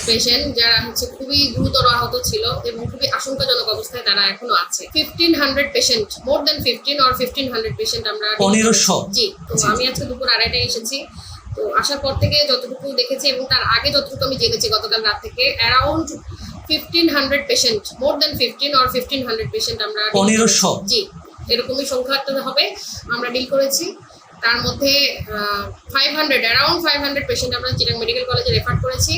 Patient যারা খুবই গুরুতর আহত ছিল এবং খুবই আশঙ্কাজনক অবস্থায় তারা এখনো আছে। 1500 patient, more than 15 or 1500 patient আমরা 1500। জি। তো আমি আজকে দুপুর 2:30টায় এসেছি। তো আসার পর থেকে যতটুকু দেখেছি এবং তার আগে যতটুকু আমি জেনেছি গতকাল রাত থেকে, around 1500 patient, more than 15 or 1500 patient আমরা 1500। জি, এরকমই সংখ্যা হবে আমরা ডিল করেছি। তার মধ্যে 500, অ্যারাউন্ড 500 পেশেন্ট আমরা চিটাং মেডিকেল কলেজে রেফার করেছি।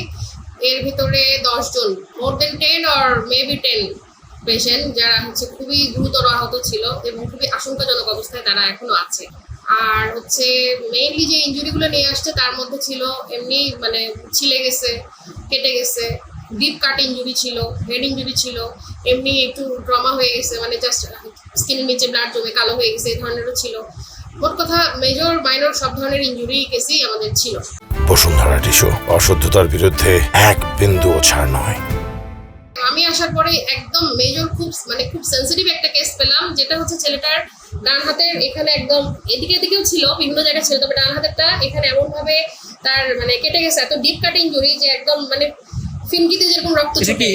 এর ভিতরে 10 জন, মোর দেন 10 or মেবি 10 পেশেন্ট যারা খুবই গুরুতর আহত ছিল এবং খুবই আশঙ্কাজনক অবস্থায় তারা এখনো আছে। আর মেইনলি যে ইনজুরিগুলো নিয়ে আসছে তার মধ্যে ছিল এমনি ছিলে গেছে, কেটে গেছে, ডিপ কাট ইনজুরি ছিল, হেড ইনজুরি ছিল, এমনি একটু ট্রমা হয়ে গেছে, জাস্ট স্কিনের নিচে ব্লাড জমে কালো হয়ে গেছে, এই ধরনেরও ছিল। মোট কথা মেজর মাইনর সব ধরনের ইনজুরি কেসই আমাদের ছিল। বসুন্ধরা টিস্যু, অশুদ্ধতার বিরুদ্ধে এক বিন্দুও ছাড় নয়। আমি আসার পরে একদম মেজর খুব সেন্সিটিভ একটা কেস পেলাম, যেটা ছেলেটার ডান হাতের এখানে একদম এদিকেও ছিল, বিভিন্ন জায়গায় ছিল, তবে ডান হাতেরটা এখানে এমন ভাবে তার কেটে গেছে, এত ডিপ কাট ইনজুরি যে একদম ফিনকিতে যেরকম রক্ত ছুটে।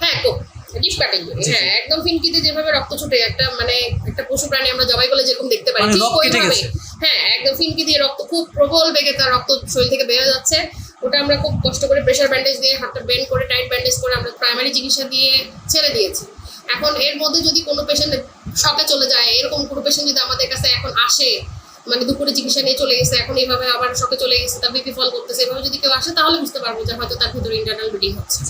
হ্যাঁ, কোপ ডিপ কাট ইনজুরি। হ্যাঁ, একদম ফিনকিতে যেভাবে রক্ত ছুটে একটা একটা পশু প্রাণী আমরা জবাই করলে যেরকম দেখতে পাই, ঠিক ওইভাবে। হ্যাঁ, একদম ফিনকি দিয়ে রক্ত খুব প্রবল বেগে তার রক্ত শরীর থেকে বের হয়ে যাচ্ছে। ওটা আমরা খুব কষ্ট করে প্রেশার ব্যান্ডেজ দিয়ে, হাতটা বেন্ড করে, টাইট ব্যান্ডেজ করে আমরা প্রাইমারি চিকিৎসা দিয়ে ছেড়ে দিয়েছি। এখন এর মধ্যে যদি কোনো পেশেন্ট শকে চলে যায়, এরকম কোনো পেশেন্ট যদি আমাদের কাছে এখন আসে, দুপুরে চিকিৎসা নিয়ে চলে গেছে, এখন এইভাবে আবার শকে চলে গেছে, তার বিপি ফল করতেছে, এভাবে যদি কেউ আসে তাহলে বুঝতে পারবো যে হয়তো তার ভিতরে ইন্টারনাল ব্লিডিং হচ্ছে।